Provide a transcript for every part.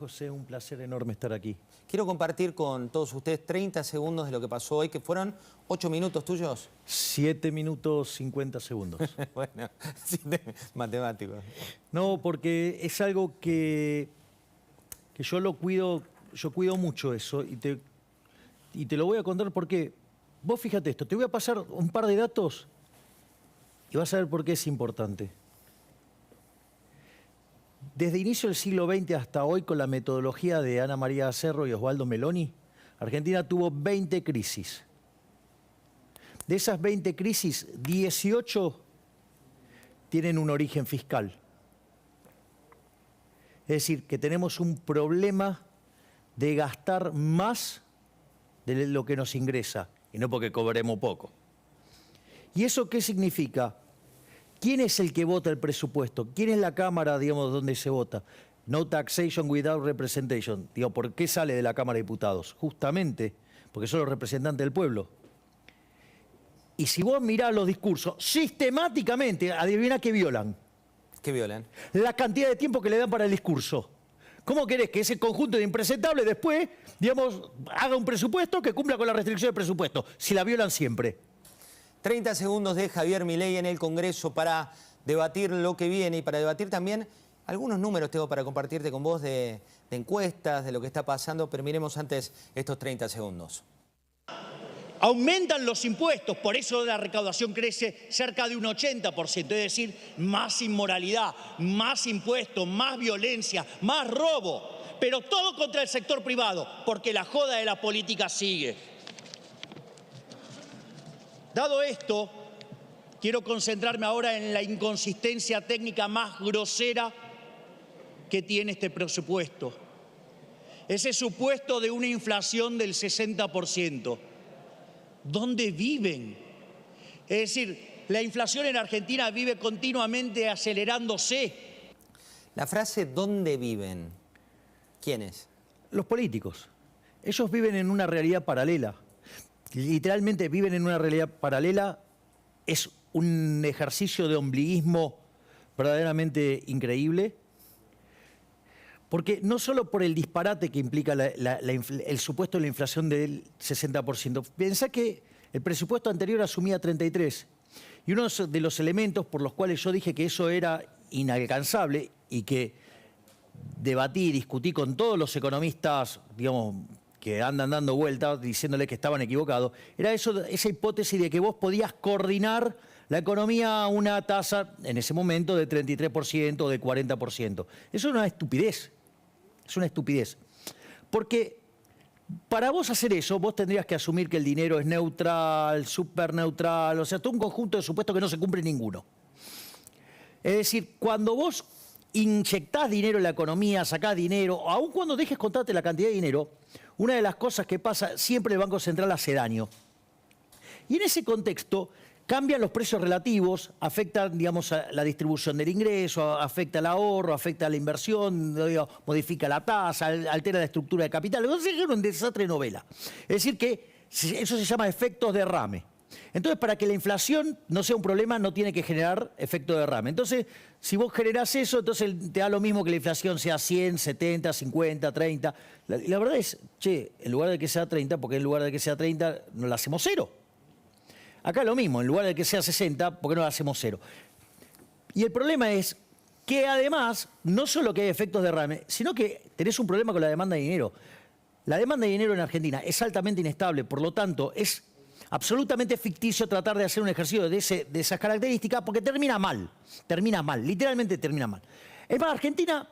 José, un placer enorme estar aquí. Quiero compartir con todos ustedes 30 segundos de lo que pasó hoy, que fueron 8 minutos tuyos. 7 minutos 50 segundos. Bueno, matemático. No, porque es algo que yo lo cuido, yo cuido mucho eso y te lo voy a contar porque vos fíjate esto, te voy a pasar un par de datos y vas a ver por qué es importante. Desde inicio del siglo XX hasta hoy, con la metodología de Ana María Cerro y Osvaldo Meloni, Argentina tuvo 20 crisis. De esas 20 crisis, 18 tienen un origen fiscal. Es decir, que tenemos un problema de gastar más de lo que nos ingresa, y no porque cobremos poco. ¿Y eso qué significa? ¿Quién es el que vota el presupuesto? ¿Quién es la Cámara, digamos, donde se vota? No taxation without representation. Digo, ¿por qué sale de la Cámara de Diputados? Justamente porque son los representantes del pueblo. Y si vos mirás los discursos, sistemáticamente, adivina qué violan. ¿Qué violan? La cantidad de tiempo que le dan para el discurso. ¿Cómo querés que ese conjunto de impresentables después, digamos, haga un presupuesto que cumpla con la restricción del presupuesto? Si la violan siempre. 30 segundos de Javier Milei en el Congreso para debatir lo que viene y para debatir también algunos números tengo para compartirte con vos de encuestas, de lo que está pasando, pero miremos antes estos 30 segundos. Aumentan los impuestos, por eso la recaudación crece cerca de un 80%, es decir, más inmoralidad, más impuestos, más violencia, más robo, pero todo contra el sector privado, porque la joda de la política sigue. Dado esto, quiero concentrarme ahora en la inconsistencia técnica más grosera que tiene este presupuesto. Ese supuesto de una inflación del 60%. ¿Dónde viven? Es decir, la inflación en Argentina vive continuamente acelerándose. La frase ¿dónde viven? ¿Quiénes? Los políticos. Ellos viven en una realidad paralela. Literalmente viven en una realidad paralela. Es un ejercicio de ombliguismo verdaderamente increíble. Porque no solo por el disparate que implica el supuesto de la inflación del 60%. Pensá que el presupuesto anterior asumía 33%. Y uno de los elementos por los cuales yo dije que eso era inalcanzable y que debatí y discutí con todos los economistas, digamos, que andan dando vueltas diciéndole que estaban equivocados, era esa hipótesis de que vos podías coordinar la economía a una tasa, en ese momento, de 33% o de 40%. Eso es una estupidez. Es una estupidez. Porque para vos hacer eso, vos tendrías que asumir que el dinero es neutral, superneutral, o sea, todo un conjunto de supuestos que no se cumple ninguno. Es decir, cuando vos inyectás dinero en la economía, sacás dinero, aun cuando dejes contarte la cantidad de dinero, una de las cosas que pasa, siempre el Banco Central hace daño. Y en ese contexto cambian los precios relativos, afectan, digamos, a la distribución del ingreso, afecta el ahorro, afecta la inversión, modifica la tasa, altera la estructura de capital. Entonces es un desastre de novela. Es decir que eso se llama efectos derrame. Entonces, para que la inflación no sea un problema, no tiene que generar efecto derrame. Entonces, si vos generás eso, entonces te da lo mismo que la inflación sea 100, 70, 50, 30. La verdad es, che, en lugar de que sea 30, porque en lugar de que sea 30, no la hacemos cero. Acá lo mismo, en lugar de que sea 60, ¿por qué no la hacemos cero? Y el problema es que además, no solo que hay efectos derrame, sino que tenés un problema con la demanda de dinero. La demanda de dinero en Argentina es altamente inestable, por lo tanto, es absolutamente ficticio tratar de hacer un ejercicio de esas características porque termina mal, literalmente termina mal. Es más, Argentina,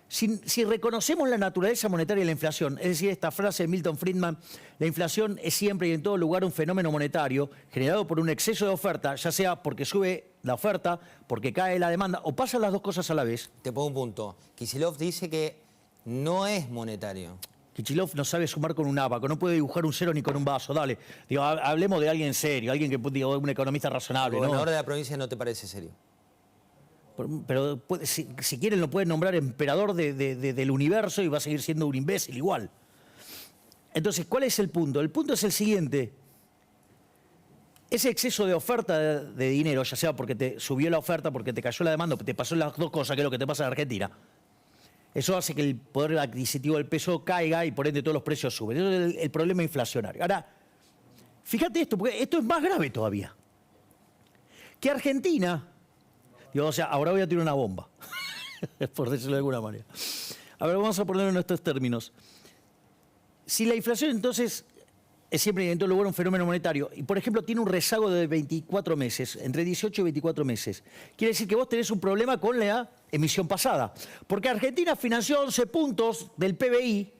si reconocemos la naturaleza monetaria de la inflación, es decir, esta frase de Milton Friedman, la inflación es siempre y en todo lugar un fenómeno monetario generado por un exceso de oferta, ya sea porque sube la oferta, porque cae la demanda, o pasan las dos cosas a la vez. Te pongo un punto. Kicillof dice que no es monetario. Kicillof no sabe sumar con un abaco, no puede dibujar un cero ni con un vaso, dale. Digo, hablemos de alguien serio, alguien que, digo, un economista razonable. ¿El gobernador ¿no? de la provincia no te parece serio? Pero si quieren lo pueden nombrar emperador del universo y va a seguir siendo un imbécil igual. Entonces, ¿cuál es el punto? El punto es el siguiente. Ese exceso de oferta de dinero, ya sea porque te subió la oferta, porque te cayó la demanda, porque te pasó las dos cosas, que es lo que te pasa en Argentina, Eso hace que el poder adquisitivo del peso caiga y por ende todos los precios suben. Eso es el problema inflacionario. Ahora, fíjate esto, porque esto es más grave todavía. Que Argentina, digo, o sea, ahora voy a tirar una bomba, por decirlo de alguna manera. A ver, vamos a ponerlo en estos términos. Si la inflación entonces es siempre en todo lugar un fenómeno monetario y, por ejemplo, tiene un rezago de 24 meses, entre 18 y 24 meses, quiere decir que vos tenés un problema con la emisión pasada. Porque Argentina financió 11 puntos del PBI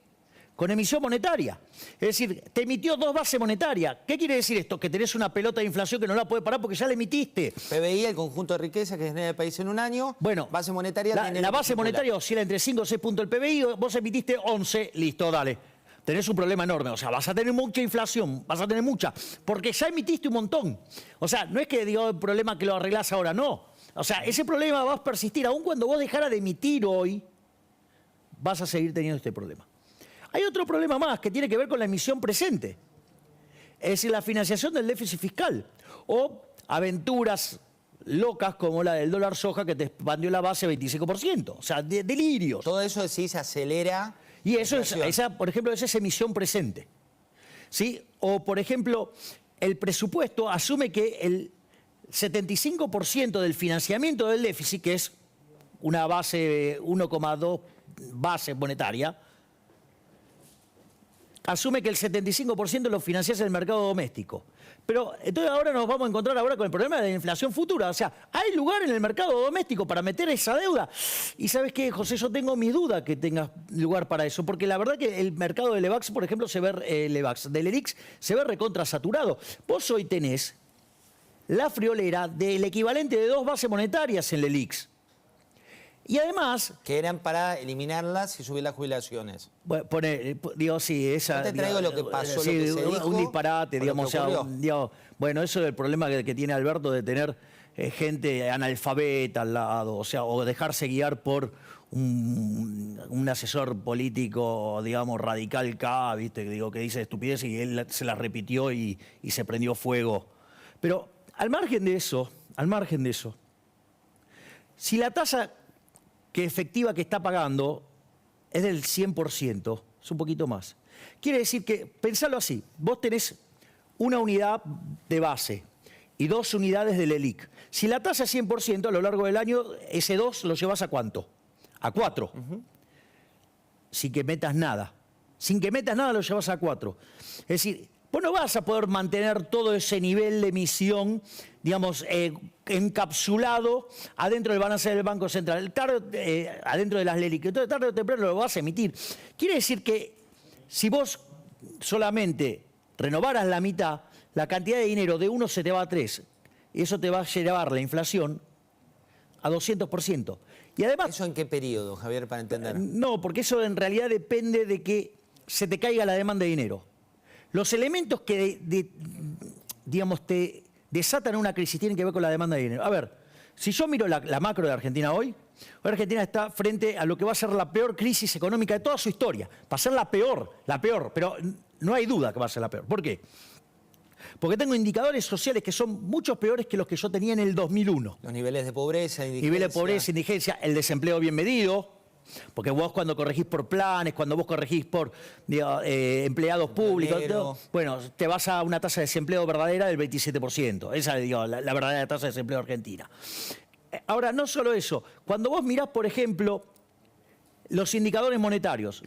con emisión monetaria. Es decir, te emitió 2 bases monetarias. ¿Qué quiere decir esto? Que tenés una pelota de inflación que no la puede parar porque ya la emitiste. PBI, el conjunto de riqueza que genera el país en un año. Bueno, base monetaria. La base monetaria oscila entre 5 o 6 puntos del PBI, vos emitiste 11, listo, dale. Tenés un problema enorme, o sea, vas a tener mucha inflación, vas a tener mucha, porque ya emitiste un montón. O sea, no es que digo el problema que lo arreglás ahora, no. O sea, ese problema va a persistir, aun cuando vos dejaras de emitir hoy, vas a seguir teniendo este problema. Hay otro problema más que tiene que ver con la emisión presente, es decir, la financiación del déficit fiscal, o aventuras locas como la del dólar soja que te expandió la base 25%, o sea, delirios. Todo eso sí se acelera. Y eso es, por ejemplo, esa es emisión presente. ¿Sí? O, por ejemplo, el presupuesto asume que el 75% del financiamiento del déficit, que es una base 1,2 base monetaria, asume que el 75% lo financias en el mercado doméstico. Pero entonces ahora nos vamos a encontrar ahora con el problema de la inflación futura. O sea, ¿hay lugar en el mercado doméstico para meter esa deuda? Y ¿sabes qué, José? Yo tengo mis dudas que tenga lugar para eso. Porque la verdad que el mercado de Levax, por ejemplo, del ELIX, se ve recontrasaturado. Vos hoy tenés la friolera del equivalente de 2 bases monetarias en el ELIX. Y además... Que eran para eliminarlas y subir las jubilaciones. Bueno, digo, sí, esa... Yo te traigo lo que pasó, sí, lo que se dijo, un disparate, digamos. o sea, bueno, eso es el problema que tiene Alberto de tener gente analfabeta al lado, o sea, o dejarse guiar por un asesor político, digamos, radical K, ¿viste? Digo, que dice estupidez y él se la repitió y se prendió fuego. Pero al margen de eso, si la tasa efectiva que está pagando es del 100%, es un poquito más. Quiere decir que, pensalo así, vos tenés una unidad de base y 2 unidades del ELIC. Si la tasa es 100%, a lo largo del año, ese 2 lo llevas a ¿cuánto? A 4. Sin que metas nada. Sin que metas nada lo llevas a 4. Es decir, vos no vas a poder mantener todo ese nivel de emisión, digamos, encapsulado adentro del balance del Banco Central, adentro de las LELIC. Entonces, tarde o temprano lo vas a emitir. Quiere decir que si vos solamente renovaras la mitad, la cantidad de dinero de 1 se te va a 3. Y eso te va a llevar la inflación a 200%. Y además... ¿Eso en qué periodo, Javier, para entender? No, porque eso en realidad depende de que se te caiga la demanda de dinero. Los elementos que, digamos, te desatan una crisis tienen que ver con la demanda de dinero. A ver, si yo miro la macro de Argentina hoy Argentina está frente a lo que va a ser la peor crisis económica de toda su historia. Va a ser la peor, pero no hay duda que va a ser la peor. ¿Por qué? Porque tengo indicadores sociales que son mucho peores que los que yo tenía en el 2001. Los niveles de pobreza, indigencia. Niveles de pobreza, indigencia, el desempleo bien medido. Porque vos cuando corregís por planes, cuando vos corregís por empleados públicos, bueno, te vas a una tasa de desempleo verdadera del 27%. Esa es la verdadera tasa de desempleo argentina. Ahora, no solo eso. Cuando vos mirás, por ejemplo, los indicadores monetarios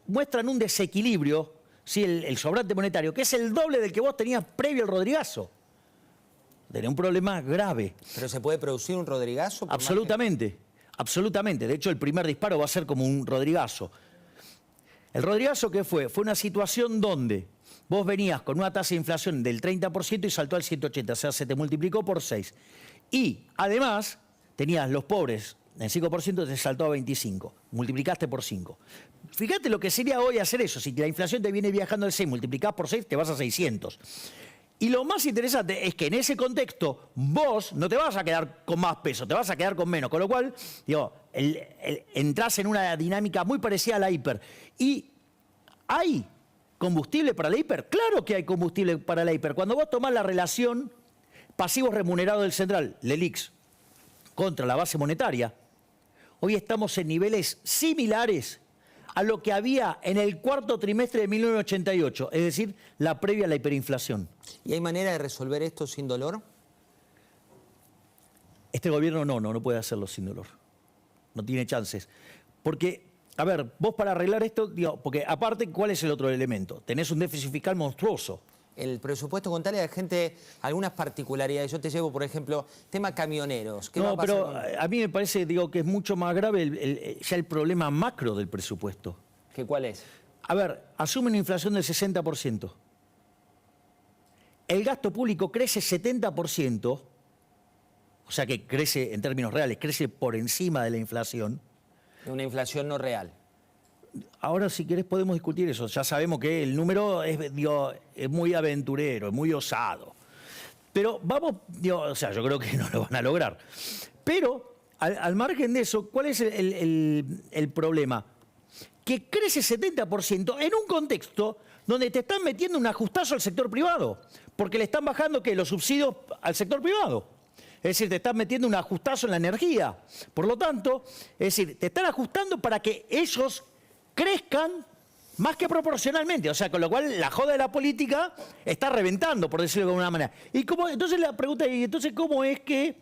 muestran un desequilibrio, ¿sí? El sobrante monetario, que es el doble del que vos tenías previo al Rodrigazo. Tenés un problema grave. ¿Pero se puede producir un Rodrigazo? Absolutamente. Absolutamente. De hecho, el primer disparo va a ser como un Rodrigazo. ¿El Rodrigazo qué fue? Fue una situación donde vos venías con una tasa de inflación del 30% y saltó al 180%, o sea, se te multiplicó por 6. Y, además, tenías los pobres en 5%, te saltó a 25%. Multiplicaste por 5. Fíjate lo que sería hoy hacer eso. Si la inflación te viene viajando de 6, multiplicás por 6, te vas a 600. Y lo más interesante es que en ese contexto vos no te vas a quedar con más peso, te vas a quedar con menos. Con lo cual, entrás en una dinámica muy parecida a la hiper. ¿Y hay combustible para la hiper? Claro que hay combustible para la hiper. Cuando vos tomás la relación pasivos remunerados del central, LELIX, contra la base monetaria, hoy estamos en niveles similares a lo que había en el cuarto trimestre de 1988, es decir, la previa a la hiperinflación. ¿Y hay manera de resolver esto sin dolor? Este gobierno no puede hacerlo sin dolor. No tiene chances. Porque, a ver, vos para arreglar esto, digo, porque aparte, ¿cuál es el otro elemento? Tenés un déficit fiscal monstruoso. El presupuesto, contale a la gente algunas particularidades. Yo te llevo, por ejemplo, tema camioneros. ¿Qué va a pasar pero con...? a mí me parece, digo, que es mucho más grave ya el problema macro del presupuesto. ¿Qué cuál es? A ver, asume una inflación del 60%. El gasto público crece 70%, o sea que crece en términos reales, crece por encima de la inflación. Una inflación no real. Ahora, si querés, podemos discutir eso. Ya sabemos que el número es, digo, es muy aventurero, es muy osado. Pero vamos, digo, o sea, yo creo que no lo van a lograr. Pero, al margen de eso, ¿cuál es el problema? Que crece 70% en un contexto donde te están metiendo un ajustazo al sector privado. Porque le están bajando, ¿qué? Los subsidios al sector privado. Es decir, te están metiendo un ajustazo en la energía. Por lo tanto, es decir, te están ajustando para que ellos crezcan más que proporcionalmente. O sea, con lo cual la joda de la política está reventando, por decirlo de alguna manera. Y entonces la pregunta es, entonces, ¿cómo es que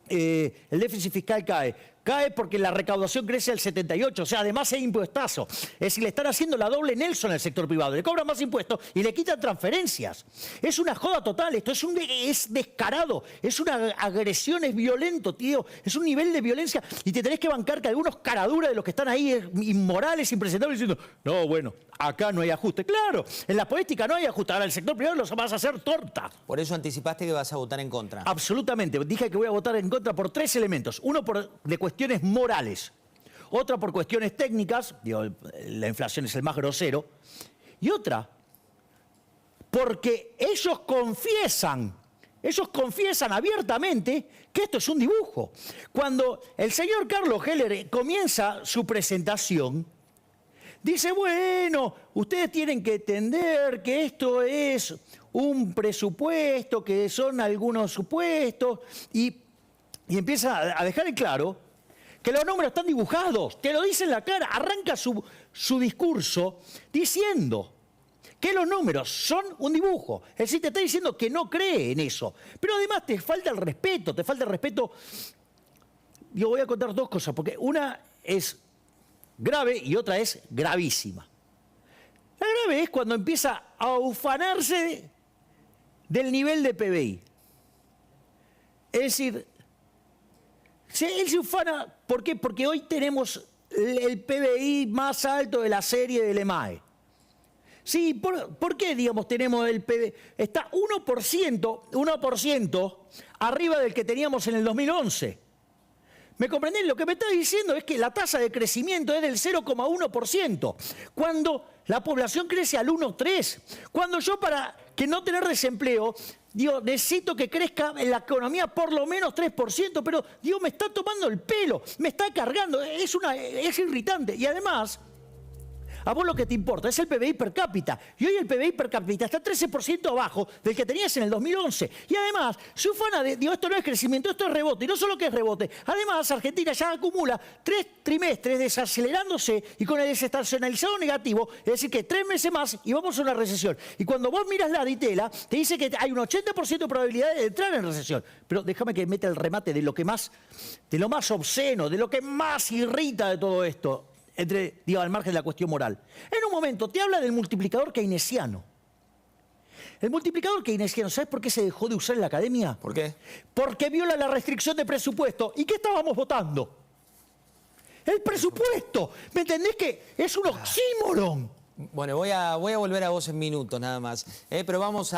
el déficit fiscal cae? Cae porque la recaudación crece al 78%, o sea, además hay impuestazo. Es decir, le están haciendo la doble Nelson al sector privado, le cobran más impuestos y le quitan transferencias. Es una joda total, esto es descarado, es una agresión, es violento, tío, es un nivel de violencia y te tenés que bancar que algunos caraduras de los que están ahí inmorales, impresentables, diciendo, no, bueno, acá no hay ajuste. Claro, en la política no hay ajuste, ahora el sector privado los vas a hacer torta. Por eso anticipaste que vas a votar en contra. Absolutamente, dije que voy a votar en contra por 3 elementos. Uno, de cuestiones morales, otra por cuestiones técnicas, digo, la inflación es el más grosero, y otra porque ellos confiesan abiertamente que esto es un dibujo. Cuando el señor Carlos Heller comienza su presentación, dice, bueno, ustedes tienen que entender que esto es un presupuesto, que son algunos supuestos, y empieza a dejar en claro que los números están dibujados, te lo dice en la cara, arranca su discurso diciendo que los números son un dibujo. Es decir, te está diciendo que no cree en eso. Pero además te falta el respeto, Yo voy a contar 2 cosas, porque una es grave y otra es gravísima. La grave es cuando empieza a ufanarse del nivel de PBI. Es decir, él se ufana, ¿por qué? Porque hoy tenemos el PBI más alto de la serie del EMAE. Sí, ¿por qué, digamos, tenemos el PBI? Está 1% arriba del que teníamos en el 2011. ¿Me comprendés? Lo que me está diciendo es que la tasa de crecimiento es del 0,1%, cuando la población crece al 1,3%. Cuando yo, para que no tener desempleo, digo, necesito que crezca en la economía por lo menos 3%, pero, digo, me está tomando el pelo, me está cargando, es irritante. Y además, a vos lo que te importa es el PBI per cápita. Y hoy el PBI per cápita está 13% abajo del que tenías en el 2011. Y además, se ufana de, digo, esto no es crecimiento, esto es rebote. Y no solo que es rebote, además Argentina ya acumula 3 trimestres desacelerándose y con el desestacionalizado negativo, es decir, que 3 meses más y vamos a una recesión. Y cuando vos miras la ditela, te dice que hay un 80% de probabilidad de entrar en recesión. Pero déjame que meta el remate de lo más obsceno, de lo que más irrita de todo esto. Al margen de la cuestión moral. En un momento te habla del multiplicador keynesiano. El multiplicador keynesiano, ¿sabes por qué se dejó de usar en la academia? ¿Por qué? Porque viola la restricción de presupuesto. ¿Y qué estábamos votando? El presupuesto. ¿Me entendés que es un oxímoron? Bueno, voy a volver a vos en minutos nada más. Pero vamos a...